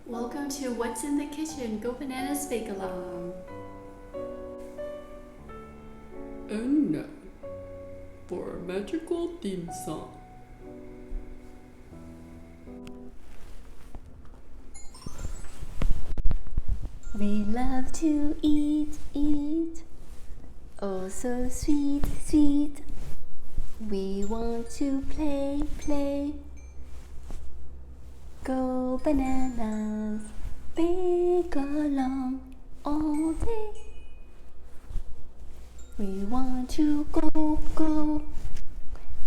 Welcome to What's in the Kitchen. Go Bananas Bake Along. And now, for a magical theme song. We love to eat, oh so sweet, sweet. We want to play, go bananas, bake along all day. We want to go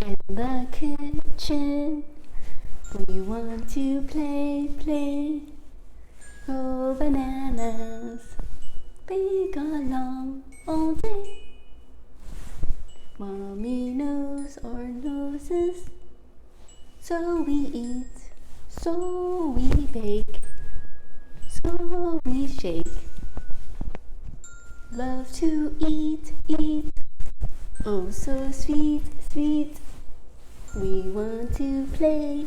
in the kitchen. We want to play, go bananas, bake along all day. Mommy knows our noses, so we eat, so we bake, so we shake. Love to eat, oh so sweet, sweet. We want to play,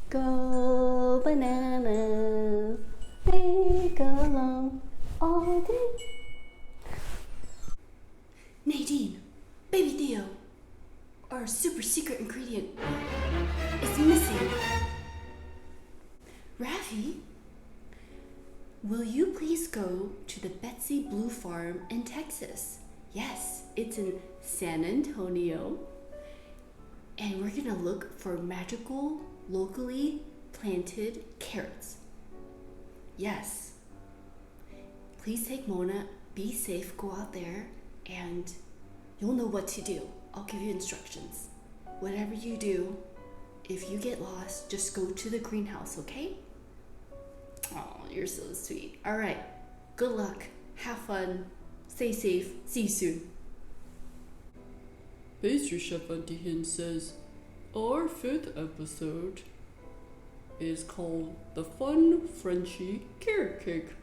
go bananas, bake along all day. Nadine, baby Theo, our super secret ingredient is missing. Rafi, will you please go to the Betsy Blue Farm in Texas? Yes, it's in San Antonio. And we're gonna look for magical, locally planted carrots. Yes. Please take Mona, be safe, go out there, and you'll know what to do. I'll give you instructions. Whatever you do, if you get lost, just go to the greenhouse, okay? Oh, you're so sweet. All right, good luck, have fun, stay safe, see you soon. Pastry Chef Auntie Hin says, our 5th episode is called the Fun-Frenchie carrot cake.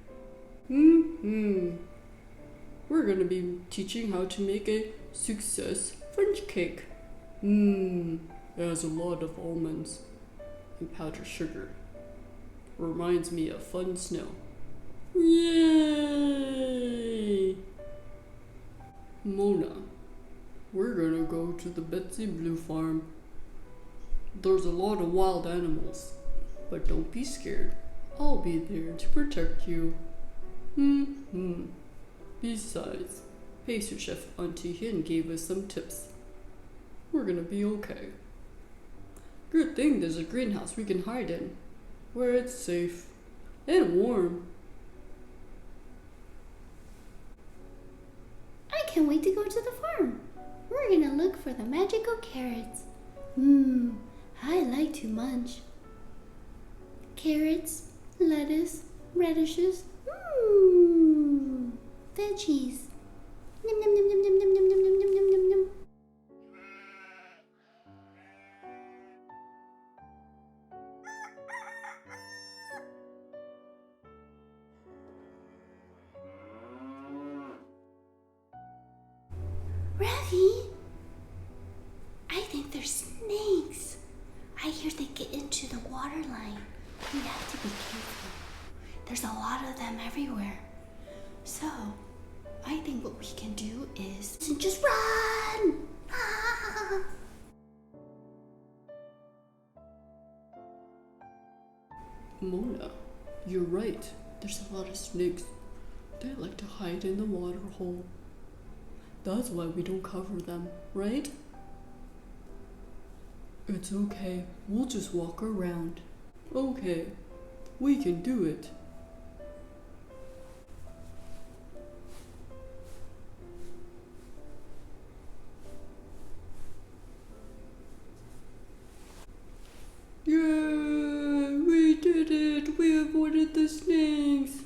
We're gonna be teaching how to make a Succes French cake. It has a lot of almonds and powdered sugar. Reminds me of fun snow. Yay! Mona, we're gonna go to the Betsy Blue Farm. There's a lot of wild animals, but don't be scared. I'll be there to protect you. Besides, Pastry Chef Auntie Hin gave us some tips. We're gonna be okay. Good thing there's a greenhouse we can hide in, where it's safe and warm. I can't wait to go to the farm. We're gonna look for the magical carrots. I like to munch. Carrots, lettuce, radishes, veggies. Nom nom nom nom nom nom nom nom nom nom nom nom. Ravi, I think there's snakes. I hear they get into the water line. We have to be careful. There's a lot of them everywhere. So, I think what we can do is just run! Ah! Mona, you're right. There's a lot of snakes. They like to hide in the water hole. That's why we don't cover them, right? It's okay. We'll just walk around. Okay, we can do it. Yay! We did it! We avoided the snakes!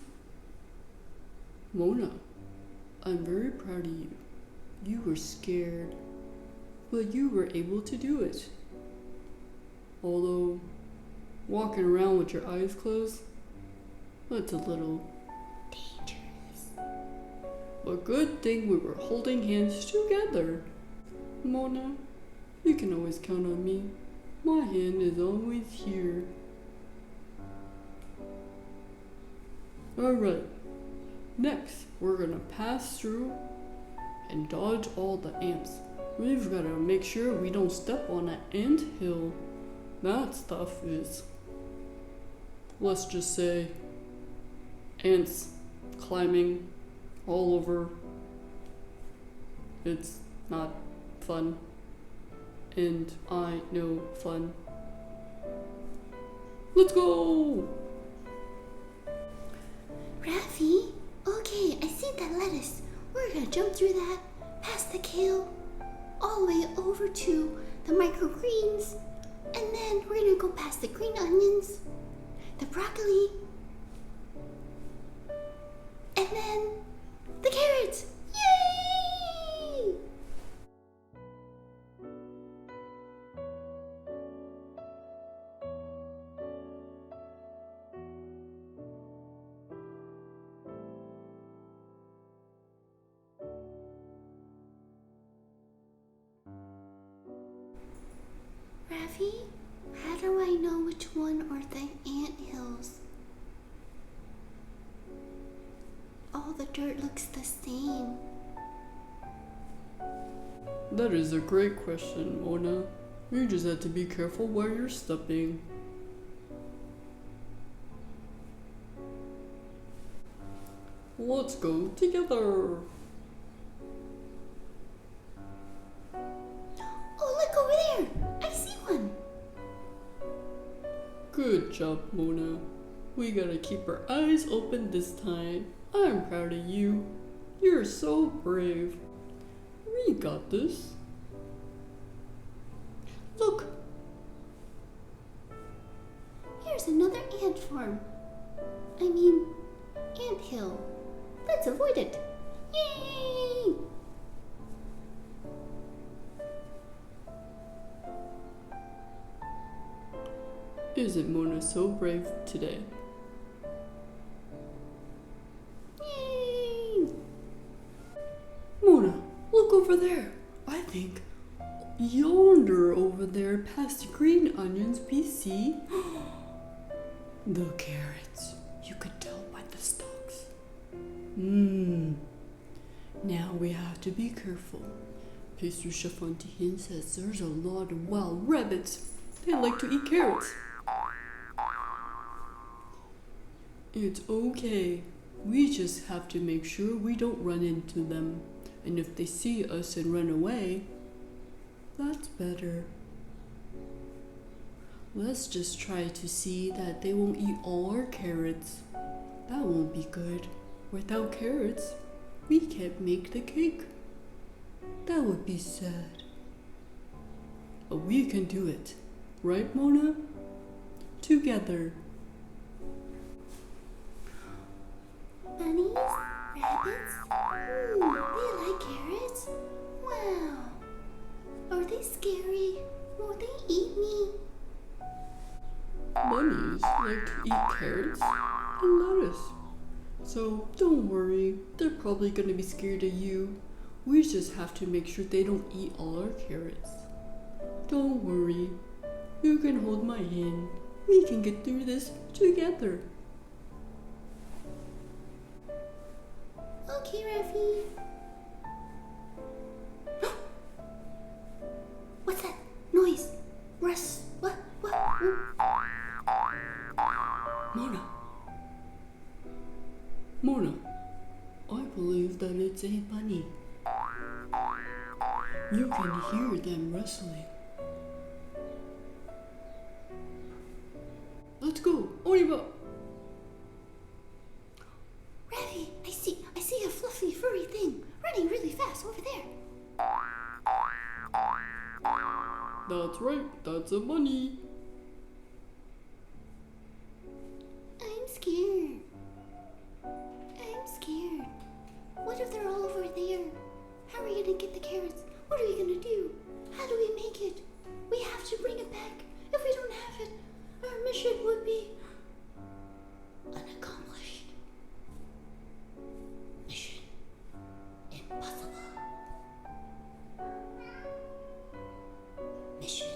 Mona, I'm very proud of you. You were scared, but you were able to do it. Although, walking around with your eyes closed, that's a little dangerous. But good thing we were holding hands together. Mona, you can always count on me. My hand is always here. Alright, next we're gonna pass through and dodge all the ants. We've gotta make sure we don't step on an ant hill. That stuff is, let's just say, ants climbing all over. It's not fun. And I know fun. Let's go! Raffy, okay, I see that lettuce. We're gonna jump through that, past the kale, all the way over to the microgreens, and then we're gonna go past the green onions, the broccoli, and then the carrots. Yay! Raffy, how do I know which one are the ant hills? All the dirt looks the same. That is a great question, Mona. You just have to be careful where you're stepping. Let's go together. Oh, look over there! I see one! Good job, Mona. We gotta keep our eyes open this time. I'm proud of you. You're so brave. We got this. Look, Here's another ant farm. I mean, ant hill. Let's avoid it. Yay! isn't Mona so brave today? Yay! Mona, look over there. I think yonder over there past the green onions we see the carrots. You could tell by the stalks. Now we have to be careful. Pastry chef Auntie Hen says there's a lot of wild rabbits. They like to eat carrots. It's okay. We just have to make sure we don't run into them. And if they see us and run away, that's better. Let's just try to see that they won't eat all our carrots. That won't be good. Without carrots, we can't make the cake. That would be sad. But we can do it. Right, Mona? Together. Bunnies? Rabbits? They like carrots? Wow. Are they scary? Will they eat me? Bunnies like to eat carrots and lettuce. So don't worry, they're probably gonna be scared of you. We just have to make sure they don't eat all our carrots. Don't worry, you can hold my hand. We can get through this together. Okay, Raffy. What's that noise? Russ, what? Mona, I believe that it's a bunny. You can hear them rustling. Let's go, Oliva! Raffy, I see a fluffy furry thing running really fast over there. That's right, that's a bunny. I'm scared. What if they're all over there? How are we gonna get the carrots? What are we gonna do? How do we make it? We have to bring it back. If we don't have it, our mission would be unaccomplished. Mission impossible. Mission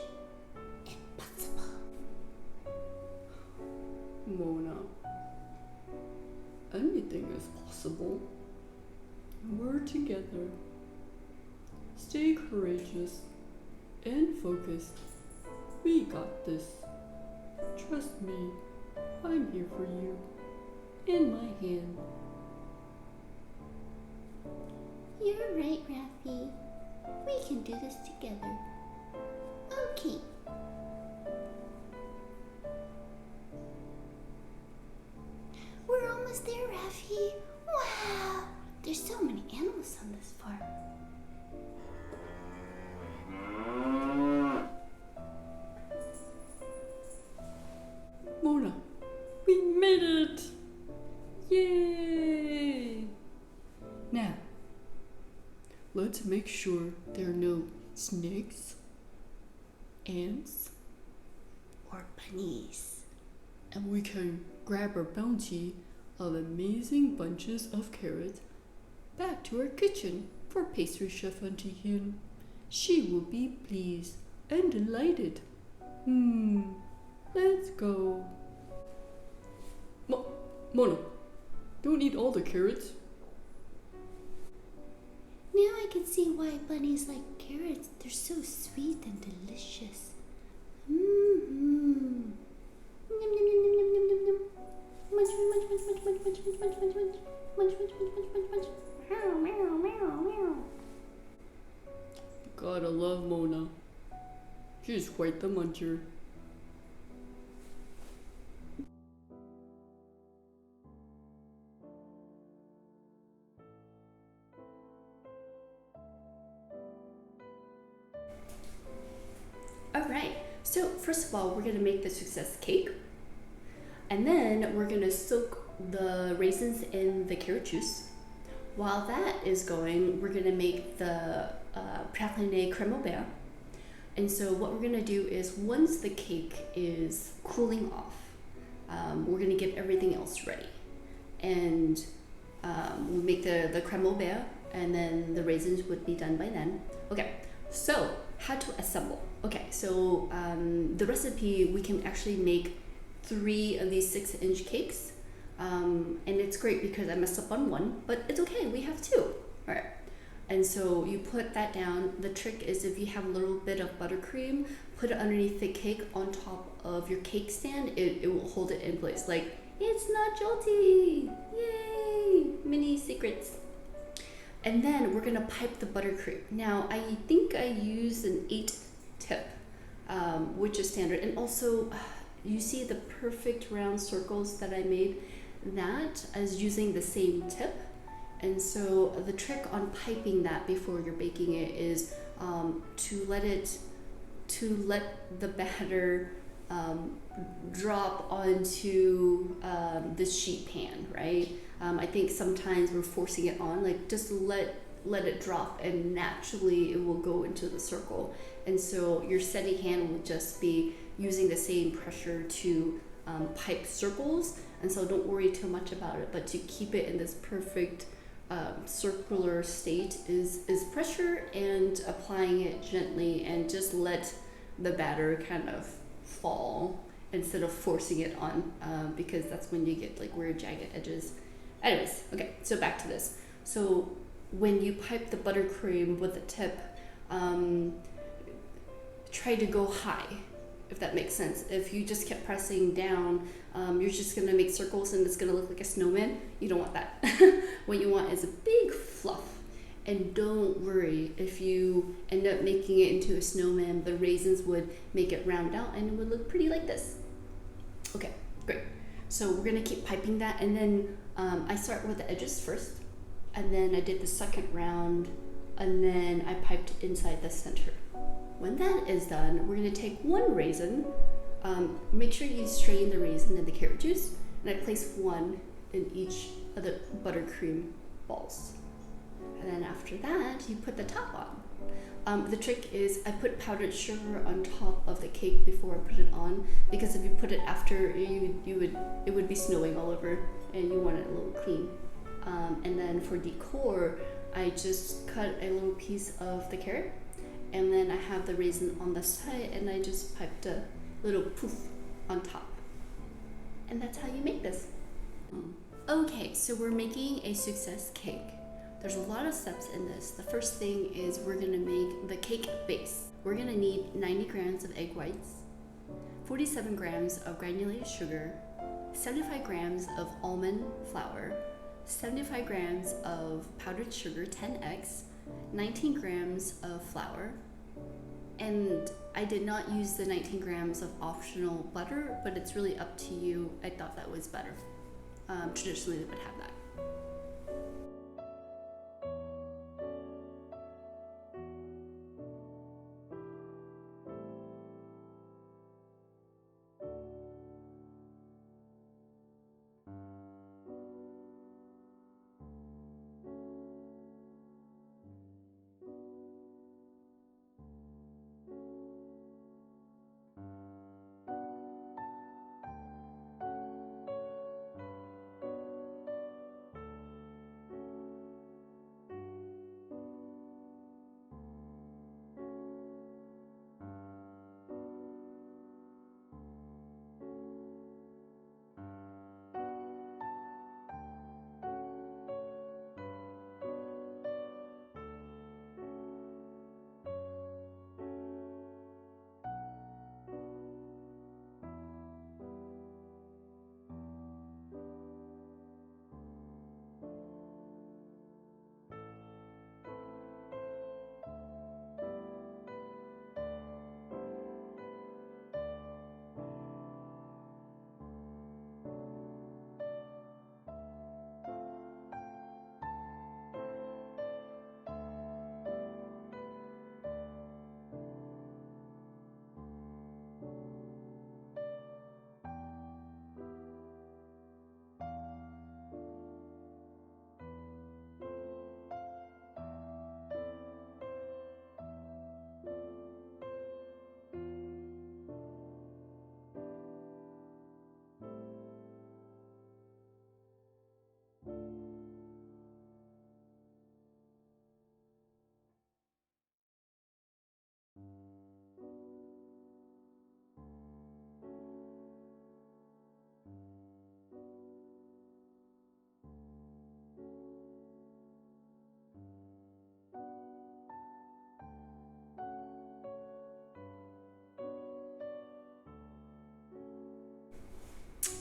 impossible. Mona, anything is possible. We're together. Stay courageous and focused. We got this. Trust me, I'm here for you. In my hand. You're right, Rafi. We can do this together. Okay. We're almost there, Rafi. Wow! There's so many animals on this farm. Mona, we made it! Yay! Now, let's make sure there are no snakes, ants, Or bunnies. and we can grab our bounty of amazing bunches of carrots back to our kitchen for pastry chef Auntie Hyun. She will be pleased and delighted. Let's go. Mona, don't eat all the carrots. Now I can see why bunnies like carrots. They're so sweet and delicious. Mmm. Nom nom nom nom nom nom nom nom. Munch munch munch munch munch munch munch munch munch munch munch munch munch munch munch. Meow meow meow meow. Gotta love Mona. She's quite the muncher. Alright, so first of all, we're going to make the Succes cake. And then we're going to soak the raisins in the carrot juice. While that is going, we're going to make the praliné crème au beurre. And so what we're going to do is once the cake is cooling off, we're going to get everything else ready. And we'll make the crème au beurre, and then the raisins would be done by then. Okay, so how to assemble. Okay, so the recipe, we can actually make 3 of these 6-inch cakes. And it's great because I messed up on one, but it's okay, we have 2. All right. And so you put that down. The trick is if you have a little bit of buttercream, put it underneath the cake on top of your cake stand. It will hold it in place. Like, it's not jolty. Yay! Mini secrets. And then we're gonna pipe the buttercream. Now, I think I use an 8 tip, which is standard. And also, you see the perfect round circles that I made? That is using the same tip. And so the trick on piping that before you're baking it is to let the batter drop onto this sheet pan, right? I think sometimes we're forcing it on, like just let it drop and naturally it will go into the circle. And so your steady hand will just be using the same pressure to pipe circles. And so don't worry too much about it, but to keep it in this perfect circular state is pressure and applying it gently, and just let the batter kind of fall instead of forcing it on, because that's when you get like weird jagged edges. Anyways, okay, so back to this. So when you pipe the buttercream with the tip, try to go high, if that makes sense. If you just kept pressing down, you're just gonna make circles and it's gonna look like a snowman. You don't want that. What you want is a big fluff. And don't worry, if you end up making it into a snowman, the raisins would make it round out and it would look pretty like this. Okay, great. So we're gonna keep piping that, and then I start with the edges first, and then I did the second round, and then I piped inside the center. When that is done, we're gonna take 1 raisin. Make sure you strain the raisin in the carrot juice, and I place 1 in each of the buttercream balls. And then after that, you put the top on. The trick is I put powdered sugar on top of the cake before I put it on, because if you put it after, it would be snowing all over, and you want it a little clean. And then for decor, I just cut a little piece of the carrot, and then I have the raisin on the side, and I just piped a little poof on top. And that's how you make this. Okay, so we're making a success cake. There's a lot of steps in this. The first thing is we're gonna make the cake base. We're gonna need 90 grams of egg whites, 47 grams of granulated sugar, 75 grams of almond flour, 75 grams of powdered sugar, 10x, 19 grams of flour, and I did not use the 19 grams of optional butter, but it's really up to you. I thought that was better. Traditionally, they would have that.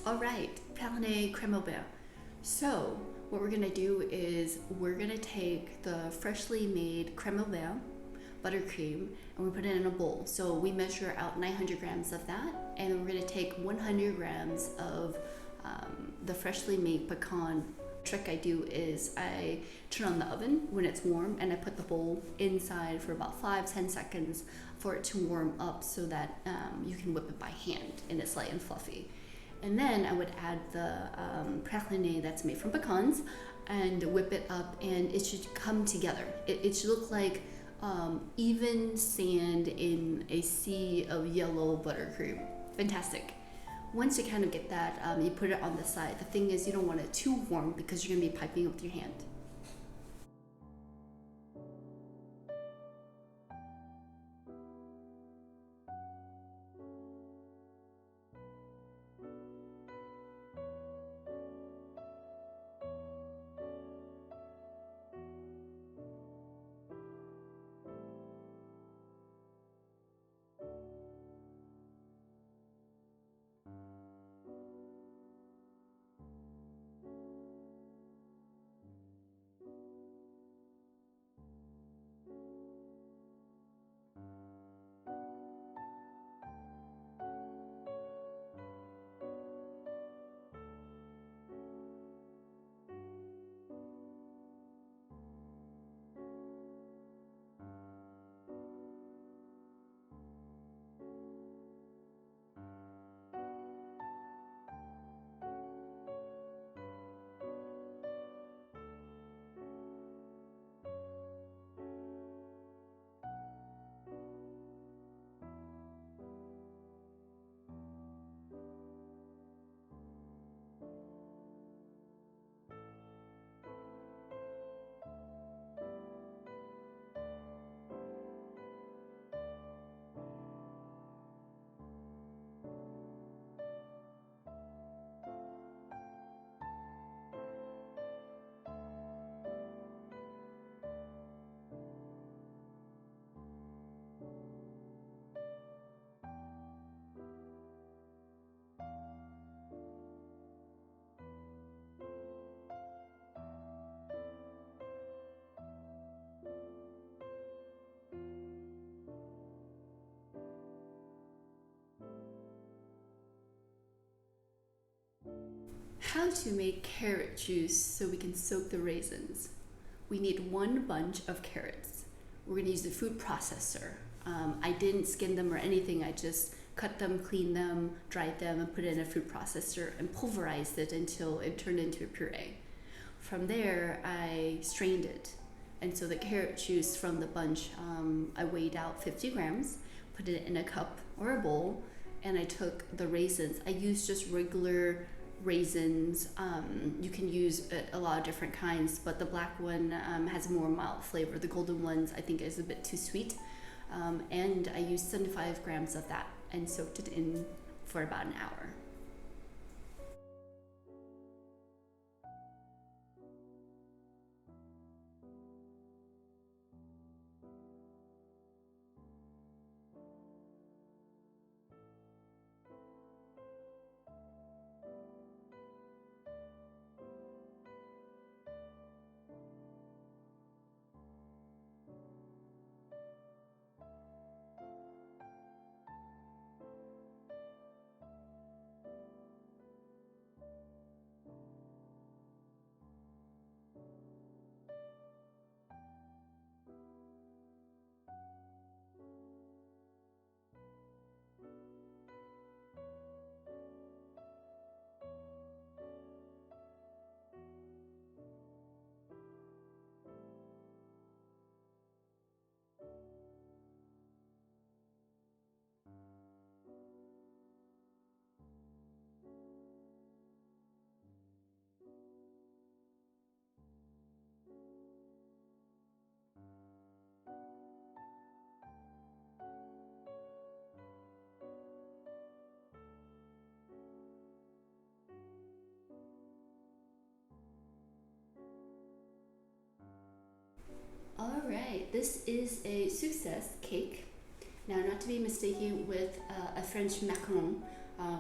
All right, praline crème au beurre. So what we're gonna do is we're gonna take the freshly made crème au beurre, buttercream, and we put it in a bowl. So we measure out 900 grams of that, and we're gonna take 100 grams of the freshly made pecan. Trick I do is I turn on the oven when it's warm, and I put the bowl inside for about 5-10 seconds for it to warm up so that you can whip it by hand and it's light and fluffy. And then I would add the praline that's made from pecans and whip it up, and it should come together. It should look like even sand in a sea of yellow buttercream. Fantastic. Once you kind of get that, you put it on the side. The thing is, you don't want it too warm because you're gonna be piping with your hand. how to make carrot juice so we can soak the raisins. We need 1 bunch of carrots. We're going to use the food processor. I didn't skin them or anything. I just cut them, cleaned them, dried them, and put it in a food processor and pulverized it until it turned into a puree. From there, I strained it. And so the carrot juice from the bunch, I weighed out 50 grams, put it in a cup or a bowl, and I took the raisins. I used just regular raisins. You can use a lot of different kinds, but the black one has a more mild flavor. The golden ones I think is a bit too sweet. And I used 75 grams of that and soaked it in for about an hour. All right, this is a Succes cake. Now, not to be mistaken with a French macaron,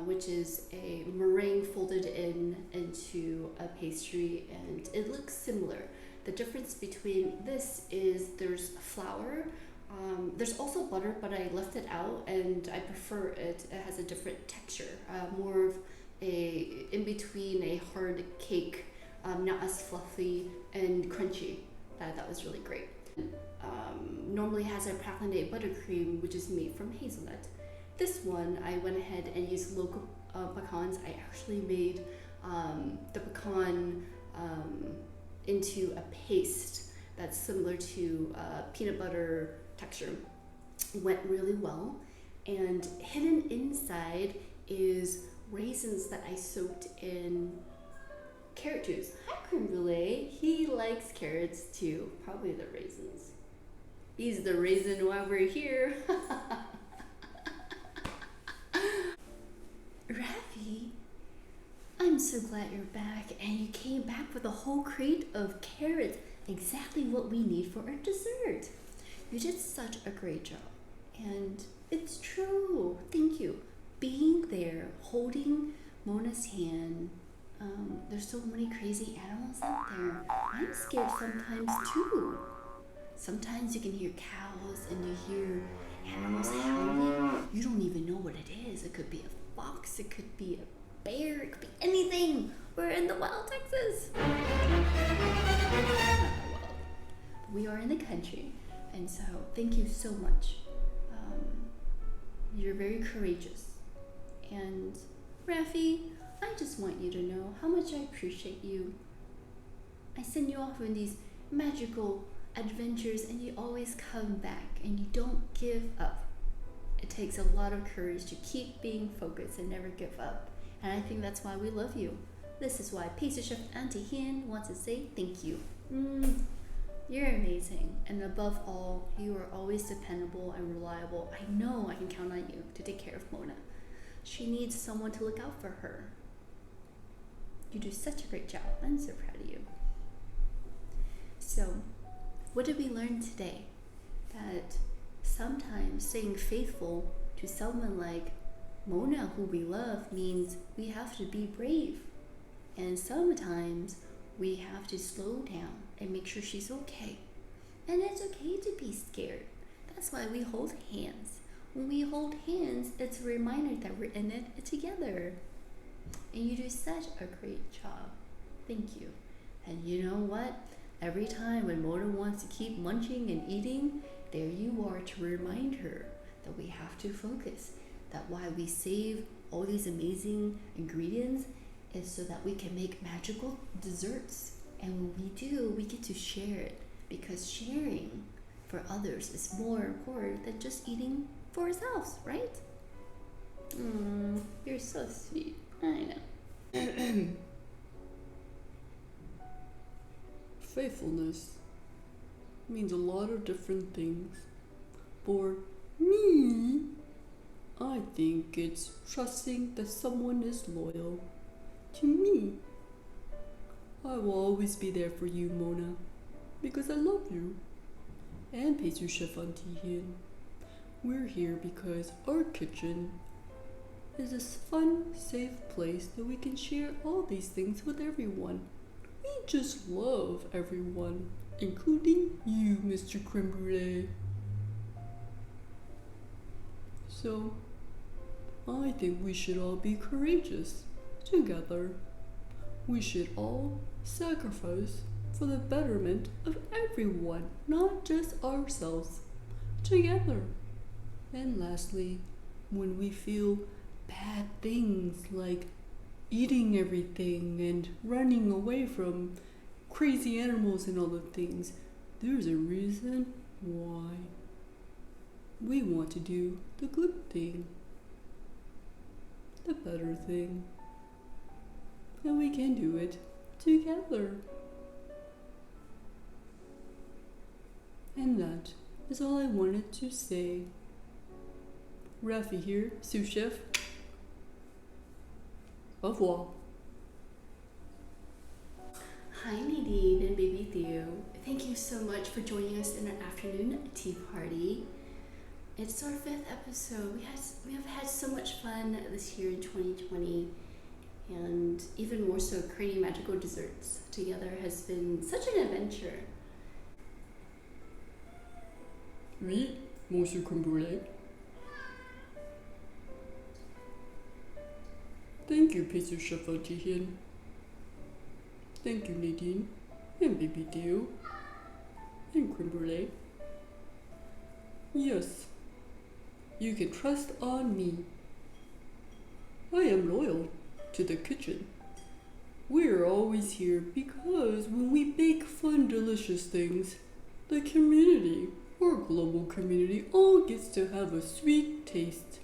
which is a meringue folded into a pastry, and it looks similar. The difference between this is there's flour. There's also butter, but I left it out, and I prefer it. It has a different texture, more of a in between a hard cake, not as fluffy and crunchy. That was really great. Normally has a pralinée buttercream, which is made from hazelnut. This one, I went ahead and used local pecans. I actually made the pecan into a paste that's similar to peanut butter texture. Went really well. And hidden inside is raisins that I soaked in carrot juice. Hi, creme brulee. He likes carrots too. Probably the raisins. He's the reason why we're here. Ravi, I'm so glad you're back, and you came back with a whole crate of carrots. Exactly what we need for our dessert. You did such a great job, and it's true. Thank you. Being there, holding Mona's hand. There's so many crazy animals out there. I'm scared sometimes too. Sometimes you can hear cows and you hear animals howling. You don't even know what it is. It could be a fox, it could be a bear, it could be anything. We're in the wild Texas. Not wild. We are in the country, and so thank you so much. You're very courageous. And Rafi, I just want you to know how much I appreciate you. I send you off on these magical adventures, and you always come back, and you don't give up. It takes a lot of courage to keep being focused and never give up. And I think that's why we love you. This is why Pastry Chef Auntie Hin wants to say thank you. You're amazing. And above all, you are always dependable and reliable. I know I can count on you to take care of Mona. She needs someone to look out for her. You do such a great job. I'm so proud of you. So, what did we learn today? That sometimes staying faithful to someone like Mona, who we love, means we have to be brave. And sometimes we have to slow down and make sure she's okay. And it's okay to be scared. That's why we hold hands. When we hold hands, it's a reminder that we're in it together. and you do such a great job. Thank you. And you know what? Every time when Mona wants to keep munching and eating, there you are to remind her that we have to focus, that why we save all these amazing ingredients is so that we can make magical desserts. And when we do, we get to share it, because sharing for others is more important than just eating for ourselves, right? You're so sweet. I know. Faithfulness means a lot of different things. For me, I think it's trusting that someone is loyal to me. I will always be there for you, Mona, because I love you. And pastry chef Auntie Hien. We're here because our kitchen is a fun, safe place that we can share all these things with everyone. We just love everyone, including you, Mr. Creme Brulee. So, I think we should all be courageous together. We should all sacrifice for the betterment of everyone, not just ourselves, together. And lastly, when we feel bad things like eating everything and running away from crazy animals and other things, there's a reason why. We want to do the good thing, the better thing, and we can do it together. And that is all I wanted to say. Rafi here, sous chef. Au revoir. Hi Nadine and baby Theo. Thank you so much for joining us in our afternoon tea party. It's our 5th episode. We have had so much fun this year in 2020, and even more so creating magical desserts together has been such an adventure. Oui, Monsieur Creme Brulee. Thank you, pastry chef Auntie Hien. Thank you, Nadine, and baby Theo, and Creme Brulee. Yes, you can trust on me. I am loyal to the kitchen. We are always here because when we bake fun, delicious things, the community, or global community, all gets to have a sweet taste.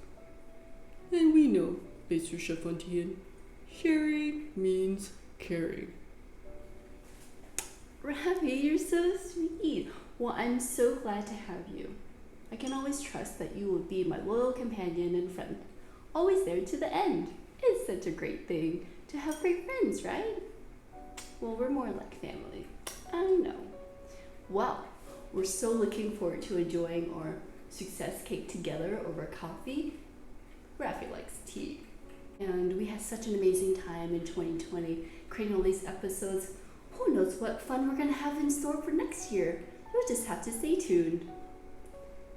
And we know, pastry chef Auntie Hien, sharing means caring. Ravi, you're so sweet. Well, I'm so glad to have you. I can always trust that you will be my loyal companion and friend, always there to the end. It's such a great thing to have great friends, right? Well, we're more like family. I know. Well, we're so looking forward to enjoying our Succes cake together over coffee. Rafi likes tea. And we had such an amazing time in 2020 creating all these episodes. Who knows what fun we're going to have in store for next year? You'll just have to stay tuned.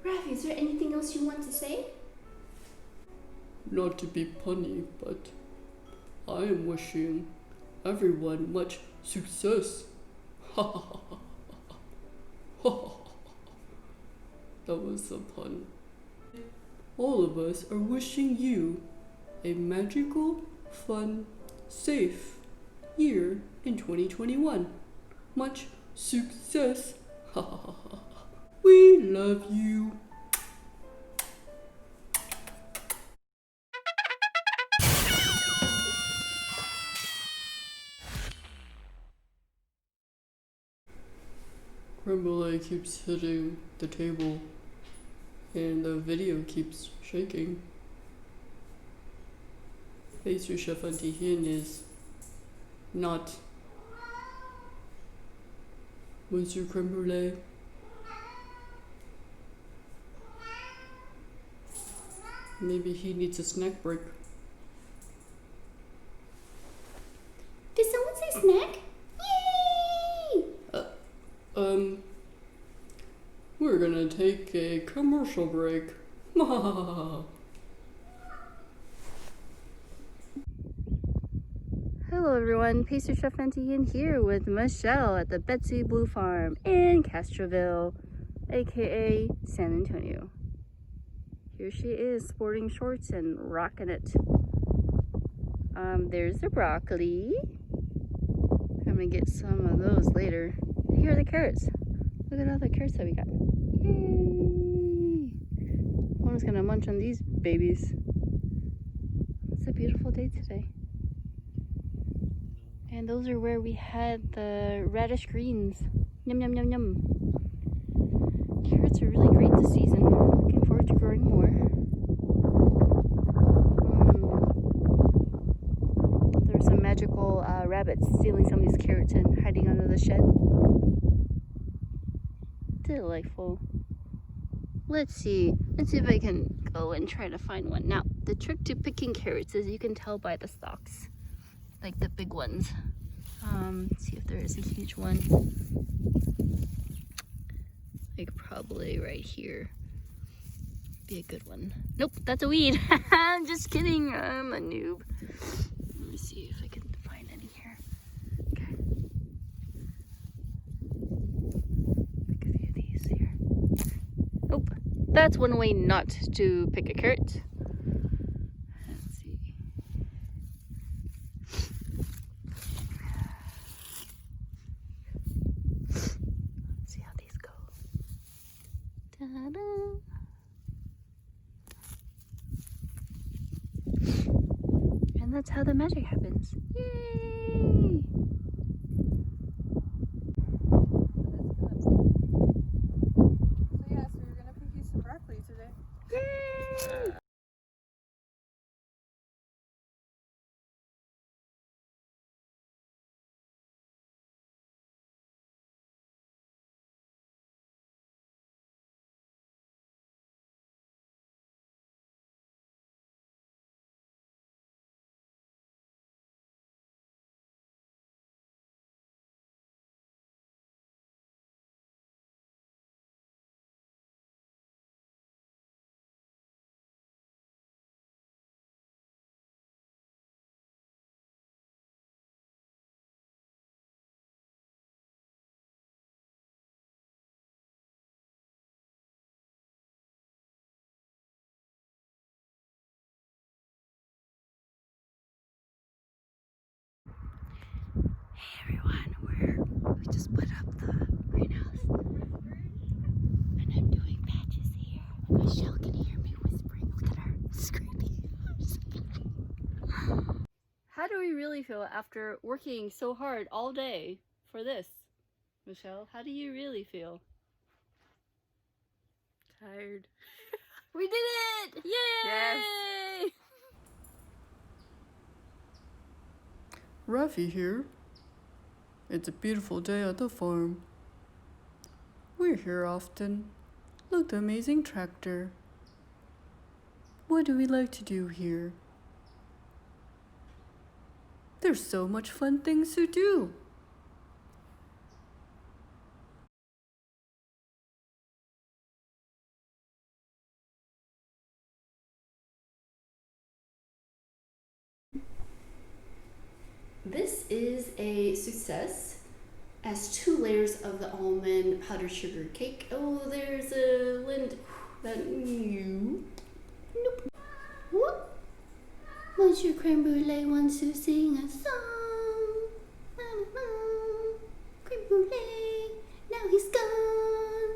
Rafi, is there anything else you want to say? Not to be punny, but I am wishing everyone much success. That was a pun. All of us are wishing you a magical, fun, safe year in 2021. Much success. We love you. Creme Brulee keeps hitting the table and the video keeps shaking. Pastry chef Auntie Hien is not Monsieur Creme Brulee. Maybe he needs a snack break. Did someone say snack? Yay! We're gonna take a commercial break. Hello everyone, Pastry Chef Nadine here with Michelle at the Betsy Blue Farm in Castroville, aka San Antonio. Here she is sporting shorts and rocking it. There's the broccoli. I'm gonna get some of those later. And here are the carrots. Look at all the carrots that we got. Yay! One's gonna munch on these babies. It's a beautiful day today. And those are where we had the radish greens. Yum, yum, yum, yum. Carrots are really great this season. Looking forward to growing more. There were some magical rabbits stealing some of these carrots and hiding under the shed. Delightful. Let's see if I can go and try to find one. Now, the trick to picking carrots is you can tell by the stalks, like the big ones. Let's see if there is a huge one. Like probably right here. Be a good one. Nope, that's a weed. I'm just kidding. I'm a noob. Let me see if I can find any here. Okay. Pick a few of these here. Nope. That's one way not to pick a carrot. Let's see. Let's see how these go. Ta-da! And that's how the magic happens. Yay! So yes, we were gonna pick you some broccoli today. Yay! Hey everyone, we just put up the greenhouse and I'm doing patches here. And Michelle can hear me whispering. Look at her screaming. How do we really feel after working so hard all day for this? Michelle, how do you really feel? Tired. We did it! Yay! Yes. Rafi here. It's a beautiful day at the farm. We're here often. Look, the amazing tractor. What do we like to do here? There's so much fun things to do. This is a Succes. Has 2 layers of the almond powdered sugar cake. Oh, there's a Lind. That you. Nope. What? Monsieur Creme Brulee wants to sing a song. Creme Brulee, now he's gone.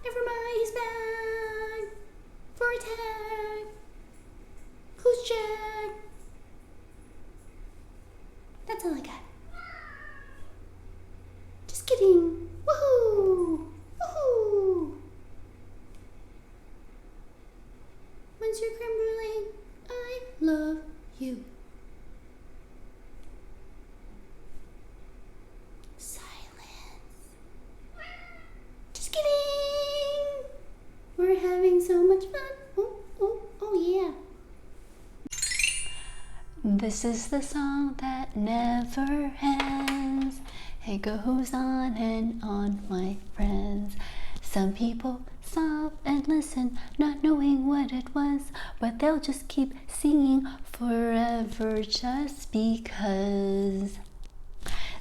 Never mind, he's back for attack. Who's Jack? That's all I got. Just kidding. Woohoo! Woohoo! Monsieur Creme Brulee, I love you. Silence. Just kidding. We're having so much fun. Oh yeah. This is the song that never ends. It goes on and on, my friends. Some people stop and listen, not knowing what it was, but they'll just keep singing forever just because.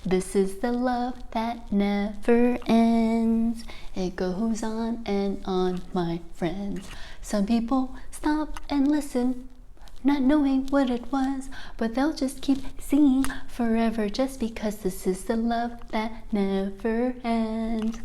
This is the love that never ends. It goes on and on, my friends. Some people stop and listen, not knowing what it was, but they'll just keep singing forever just because. This is the love that never ends.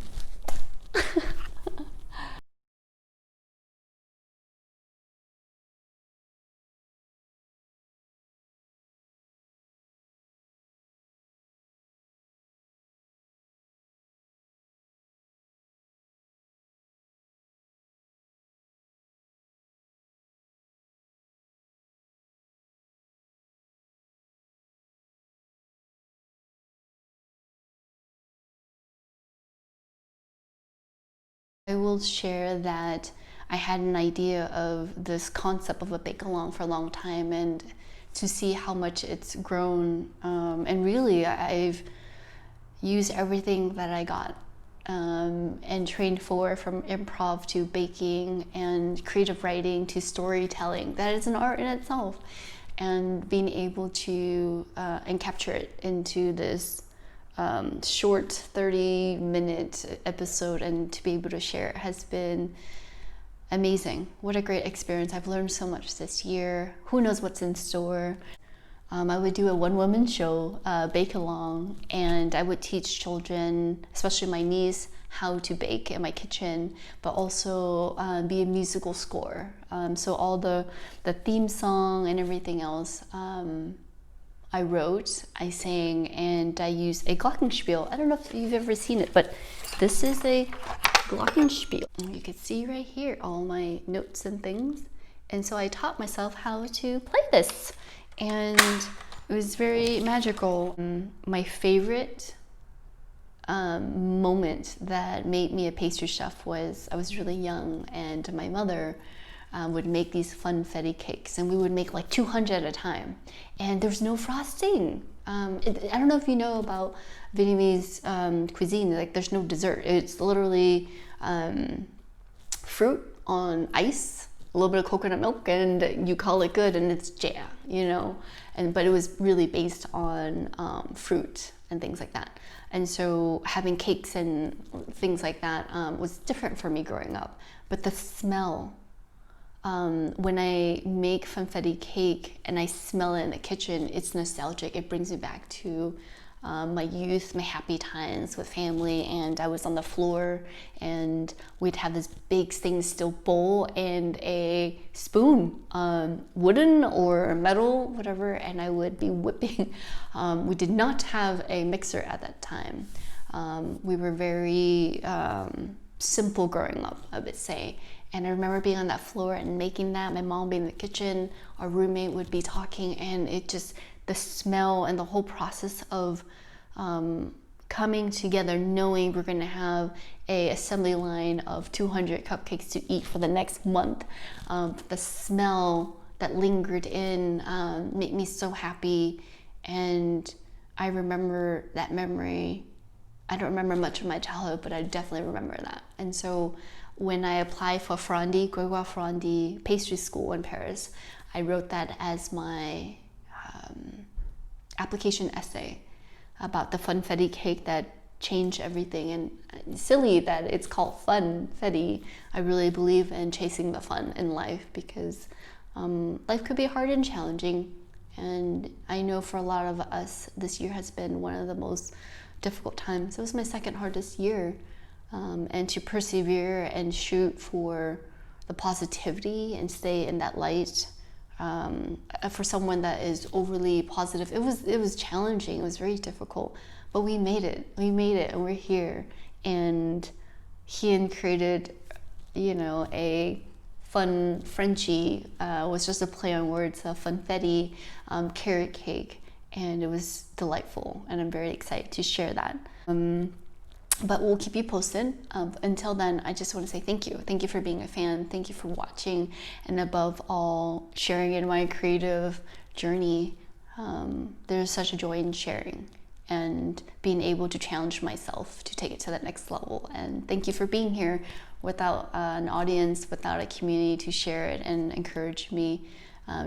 I will share that I had an idea of this concept of a bake-along for a long time, and to see how much it's grown. And really, I've used everything that I got and trained for, from improv to baking and creative writing to storytelling. That is an art in itself. And being able to and capture it into this short 30-minute episode and to be able to share it has been amazing. What a great experience. I've learned so much this year. Who knows what's in store. I would do a one-woman show, bake along, and I would teach children, especially my niece, how to bake in my kitchen, but also be a musical score. So all the theme song and everything else, I wrote, I sang, and I used a glockenspiel. I don't know if you've ever seen it, but this is a glockenspiel. You can see right here all my notes and things. And so I taught myself how to play this, and it was very magical. My favorite moment that made me a pastry chef was I was really young, and my mother would make these funfetti cakes, and we would make like 200 at a time, and there's no frosting. I don't know if you know about Vietnamese cuisine, like there's no dessert. It's literally fruit on ice, a little bit of coconut milk, and you call it good, and it's jam, you know. But it was really based on fruit and things like that. And so having cakes and things like that was different for me growing up. But the smell, when I make funfetti cake and I smell it in the kitchen, it's nostalgic. It brings me back to my youth, my happy times with family, and I was on the floor and we'd have this big stainless steel bowl and a spoon, wooden or metal, whatever, and I would be whipping. We did not have a mixer at that time. We were very simple growing up, I would say. And I remember being on that floor and making that, my mom being in the kitchen, our roommate would be talking, and it just, the smell and the whole process of coming together, knowing we're gonna have a assembly line of 200 cupcakes to eat for the next month. The smell that lingered in made me so happy, and I remember that memory. I don't remember much of my childhood, but I definitely remember that. And so when I applied for Frondy, Grégoire Frondy pastry school in Paris, I wrote that as my application essay about the funfetti cake that changed everything. And silly that it's called funfetti. I really believe in chasing the fun in life, because life could be hard and challenging. And I know for a lot of us, this year has been one of the most difficult times. It was my second hardest year. And to persevere and shoot for the positivity and stay in that light, for someone that is overly positive, it was challenging. It was very difficult, but we made it, and we're here. And Hien created, you know, a Fun-Frenchie, was just a play on words, a funfetti carrot cake, and it was delightful, and I'm very excited to share that. But we'll keep you posted. Until then, I just want to say thank you. Thank you for being a fan. Thank you for watching. And above all, sharing in my creative journey. There's such a joy in sharing and being able to challenge myself to take it to the next level. And thank you for being here without an audience, without a community to share it and encourage me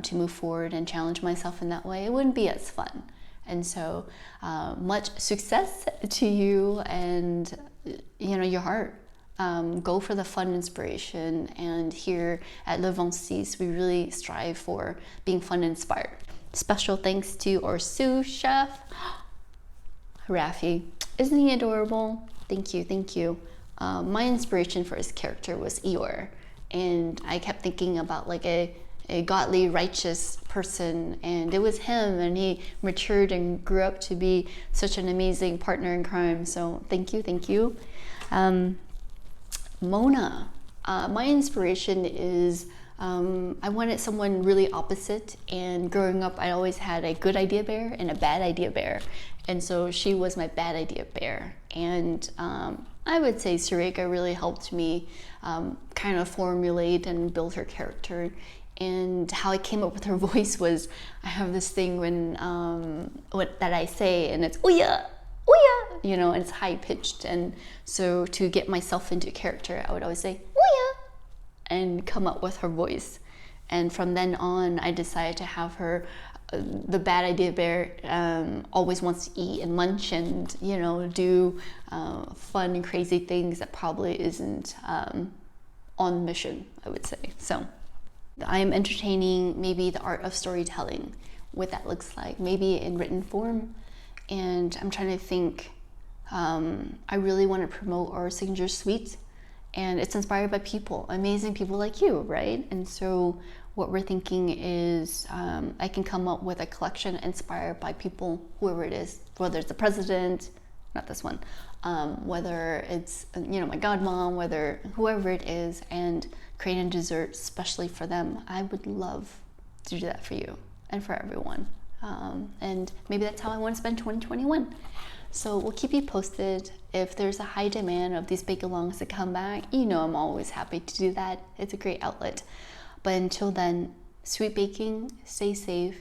to move forward and challenge myself in that way, it wouldn't be as fun. And so much success to you and your heart. Go for the fun inspiration, and here at Le Succes, we really strive for being fun and inspired. Special thanks to our sous chef, Rafi. Isn't he adorable? Thank you. My inspiration for his character was Eeyore, and I kept thinking about like a godly, righteous person, and it was him, and he matured and grew up to be such an amazing partner in crime. So thank you. Mona, my inspiration is I wanted someone really opposite, and growing up I always had a good idea bear and a bad idea bear, and so she was my bad idea bear. And I would say Sarika really helped me kind of formulate and build her character. And how I came up with her voice was, I have this thing when that I say, and it's "Ouya, ouya," and it's high pitched. And so to get myself into character, I would always say "Ouya," and come up with her voice. And from then on, I decided to have her, the bad idea bear, always wants to eat and munch and do fun and crazy things that probably isn't on mission, I would say. So I am entertaining maybe the art of storytelling, what that looks like, maybe in written form. And I'm trying to think, I really want to promote our signature sweet, and it's inspired by people, amazing people like you, right? And so what we're thinking is I can come up with a collection inspired by people, whoever it is, whether it's the president, not this one, whether it's my godmom, whether whoever it is, and create a dessert especially for them. I would love to do that for you and for everyone. And maybe that's how I want to spend 2021. So we'll keep you posted. If there's a high demand of these bake-alongs to come back, I'm always happy to do that. It's a great outlet. But until then, sweet baking, stay safe,